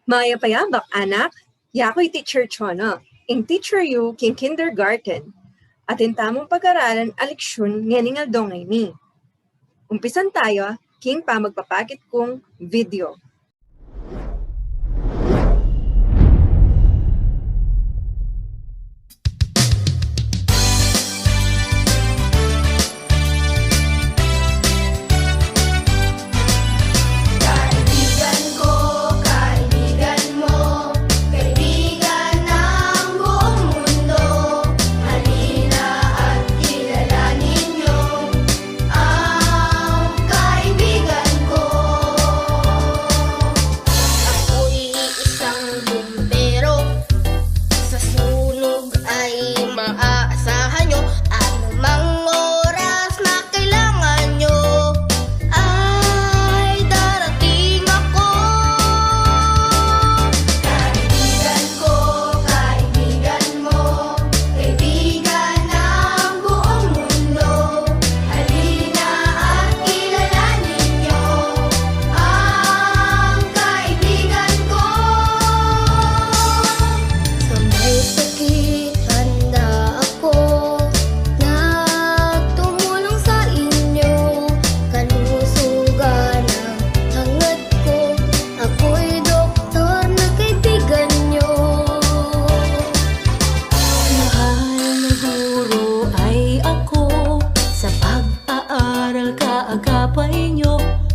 Maya payabak, anak. Yako'y teacher Chona. Ing teacher yu king kindergarten. Atin tamong pag-aralan aleksyon nganing aldongay ni. Umpisan tayo, king pa magpapakit kong video.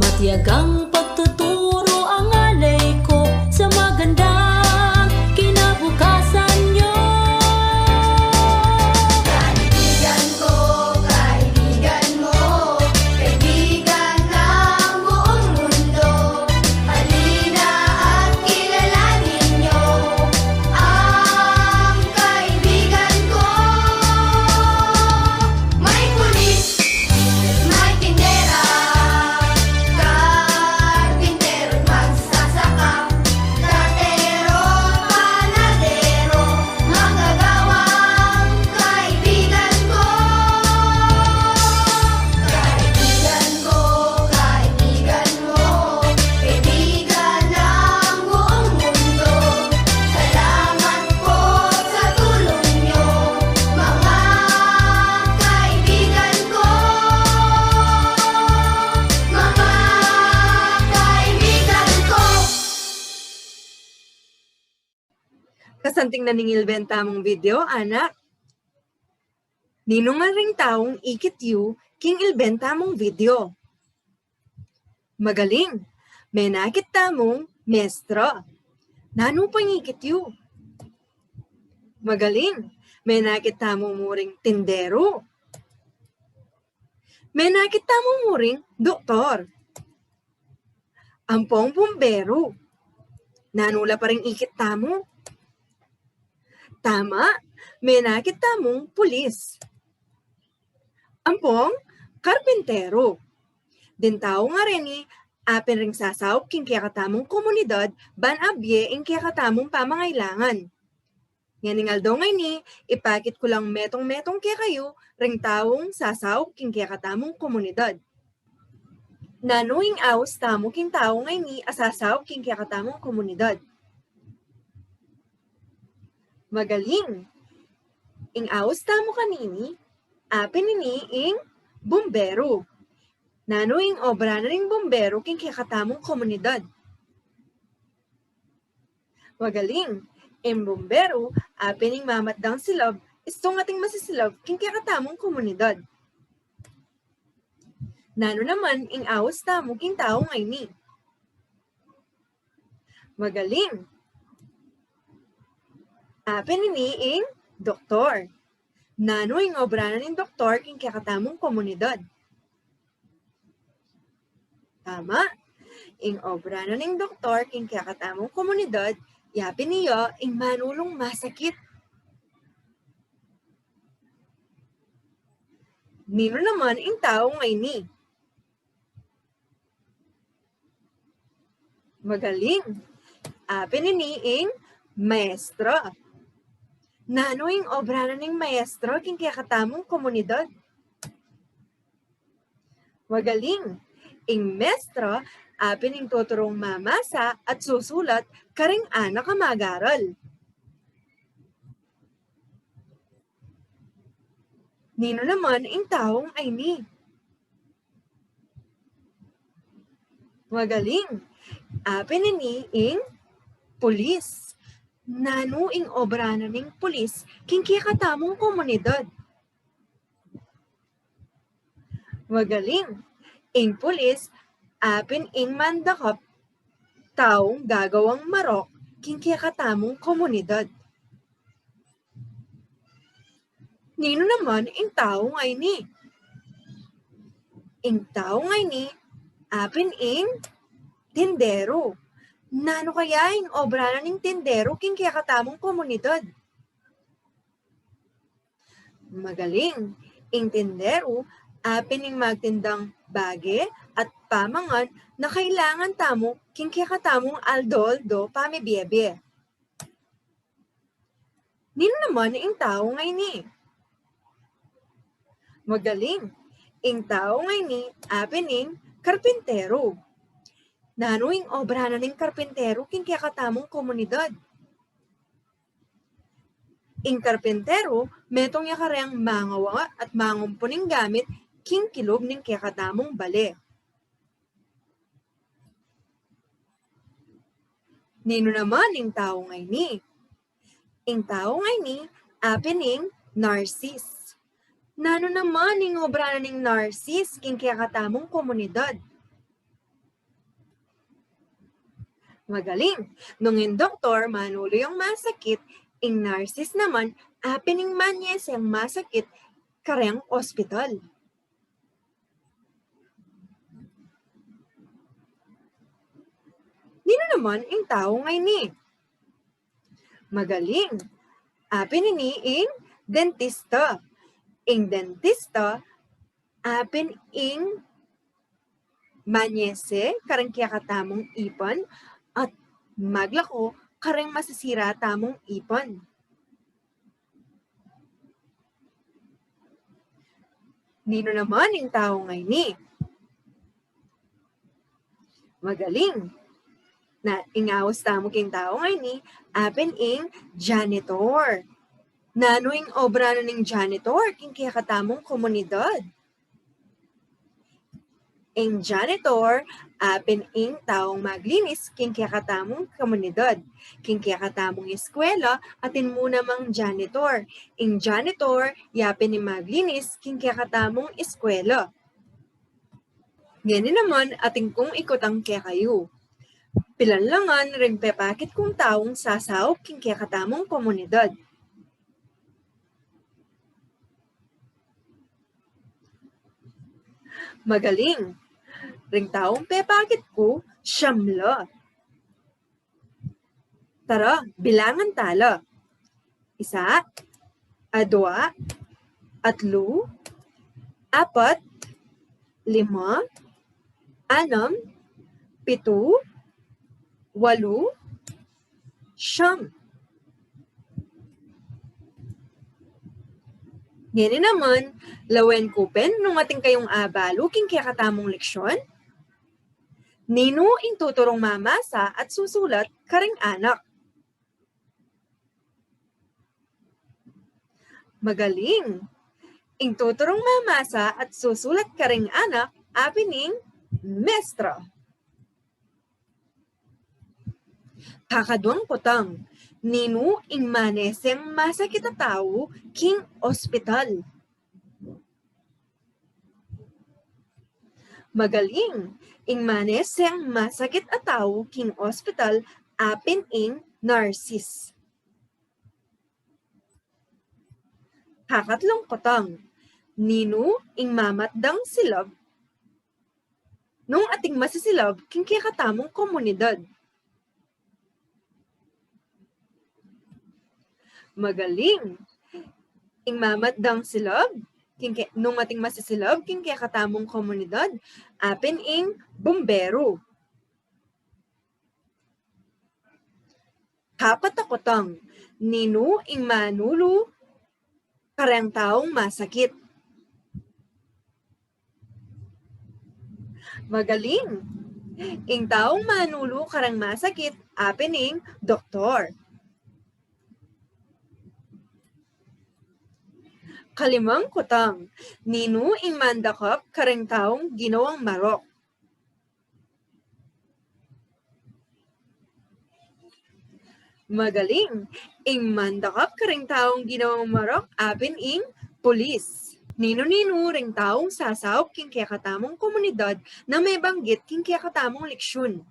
Matiyagang pagtuturo ang alay ko sa magandang kinabukasan nyo. Kaibigan ko, kaibigan mo, kaibigan ng buong mundo. Halina at kilalanin nyo ang kaibigan ko. May pulis, may tindera, karpintero, magsasaka, katero, panadero, manggagawang kaibigan ko. Kaibigan ko, kaibigan mo, kaibigan ng buong mundo. Salamat po sa tulong nyo, mga kaibigan ko. Mga kaibigan ko. Kasanting na ningilbenta mong video, anak. Ninong nga ring taong ikit yu king ilbenta mong video. Magaling. May nakita mong mestro. Nano pang ikit yu? Magaling. May nakita mong muring tindero. May nakita mong muring doktor. Ampong bumbero. Nanula pa rin ikit tamo. Tama, may nakita mong pulis. Ampong karpintero. Din tao nga rin ni apen ring sasaw king kaya katamong komunidad ban abye ing kaya katamong pamangailangan. Nganing aldongay ni, ipakit ko lang metong-metong kaya kayo ring taong sasaw king kaya katamong komunidad. Nanuing aws tamo king tao ngay ni asasaw king kaya katamong komunidad. Magaling. Ing aws tamo kanini, apen nini ing bumbero. Nano ing obra na ring bumbero king kaya katamong komunidad. Magaling. Ing bumbero, apen ing mamatdang silab, istong ating masisilab king kaya katamong komunidad. Nano naman ing awas tamo king tao ngay ni. Magaling. Apen nini ing doktor. Nano ing obra na ning doktor king kaya katamong komunidad. Tama. Ing obra na ning doktor king kaya katamong komunidad, yapin niyo ing manulong masakit. Nino naman ing tao ngay ni. Magaling. Apen nini ing maestro. Nano ing obra na ning maestro king kaya katamong komunidad. Magaling. Ing maestro, apin ing tuturong mamasa at susulat karing anak ka mag-aral. Nino naman ing taong ay ni. Magaling. Apin ni ing pulis. Nano ing obra na ning pulis king katamong komunidad. Magaling. Ing pulis, apin ing mandakap taong gagawang marok king katamong komunidad. Nino naman ing taong ay ni. Ing taong ay ni, apin ing tindero. Nano kaya ing obra na ning tindero king katamong komunidad. Magaling. Ing tindero, apin ing magtindang bage at pamangan na kailangan tamo king katamong aldoldo pamibiyebe. Nino naman ing taong ay ni. Magaling. Ing taong ay ni, apin ing karpintero. Nano ing obra na ning karpintero king katamong komunidad. Ing karpintero, metong yakarang mangawa at mangumpuning gamit king kilog ning katamong bale. Nino naman ing taong ay ni. Ing taong ay ni, apin ing narcis. Nano naman ing obra na ning narcis king katamong komunidad. Magaling. Nung yung doktor, manulo yung masakit, ing narcis naman, apin ing manyes yung masakit, kareng ospital. Nino naman ing taong ay ni. Magaling. Apin ni ing dentista. Ing dentista, apin ing manyese, kareng katamong ipon, at maglako, kareng masisira tamong ipon. Nino naman ing taong ay ni. Magaling. Na ingawas tamo king taong ay ni, apin ing janitor. Nano ing obra na ning janitor king katamong komunidad. Ing janitor, apin ing taong maglinis king katamong komunidad. King katamong eskwela, atin muna mang janitor. Ing janitor, yapin ing maglinis king katamong eskwela. Ganyan naman ating kung ikotang kayo. Pilanlangan rin pepakit kung taong sasaw king katamong komunidad. Magaling. Ring taong pepakit ko, siyamla. Tara, bilangan tala. 1, 2, 3, 4, 5, 6, 7, 8, 9. Ganyan naman, lawen kupen nung ating kayong abalo king katamong leksyon. Nino ing tuturong mamasa at susulat karing anak. Magaling. Ing tuturong mamasa at susulat karing anak, apin ing mestra. Kakadwang potang. Nino ing maneseng masakit a tao king ospital. Magaling. Ing maneseng masakit a tao king ospital, apin ing narcis. Kakatlong potang. Nino ing mamatdang silab nung ating masisilab king katamong komunidad. Magaling. Ing mamatdang silab, nung ating masisilab, king katamong komunidad, apin ing bumbero. Kapatakotang, nino ing manulo, karang taong masakit. Magaling. Ing taong manulo karang masakit, apening doktor. Kalimang kutang, nino ing mandakap karang taong ginawang marok. Magaling, ing mandakap karang taong ginawang marok, apin ing pulis. Nino-nino ring taong sasawp king kaya katamong komunidad na may banggit king kaya katamong leksyon.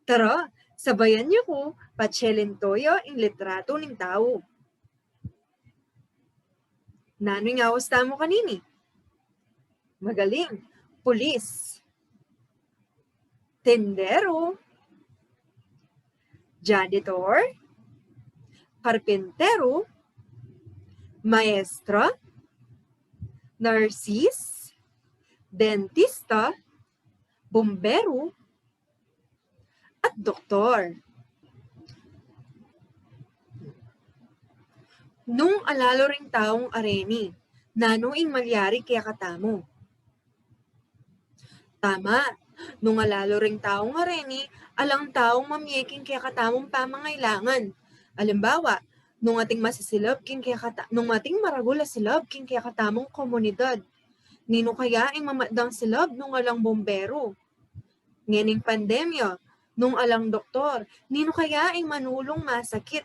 Tara, sabayan niyo ko, patsyelen toyo ing litrato ning tao. Nano'y ngawas tamo kanini? Magaling, pulis. Tendero. Janitor. Karpentero. Maestra. Nurses. Dentista. Bombero. At doktor. Nung alalo ring taong areni, nanoing malyari kaya katamo. Tama, nung alalo ring taong areni, alang taong mamyeking kaya katamong pamangailangan. Alimbawa, nung ating masisilab king kaya nung ating maragula silab king kaya katamong komunidad. Nino kaya ang mamadang silab nung alang bombero. Ngening pandemya, nung alang doktor, nino kaya ang manulong masakit.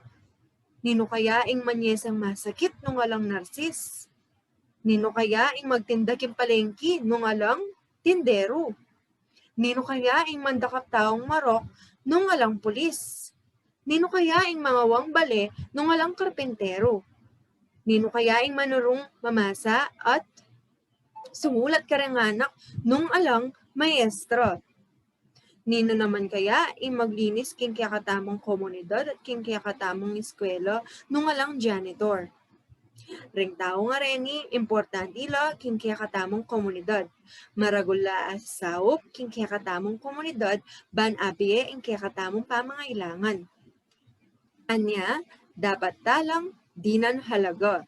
Nino kaya ang manyesang masakit nung alang narsis. Nino kaya ang magtinda king palengki nung alang tindero. Nino kaya ang mandakap taong marok nung alang pulis. Nino kaya ang mga wangbale nung alang karpentero. Nino kaya ang manurong mamasa at sumulat karanganak nung alang maestra. Nino naman kaya ang maglinis king kaya katamong komunidad at king kaya katamong eskwela nung alang janitor. Ring tao nga reni, importante la king kaya katamong komunidad. Maragula asawop king kaya katamong komunidad, ban abie ing kaya katamong pamangailangan. Anya, dapat talang dinan halaga.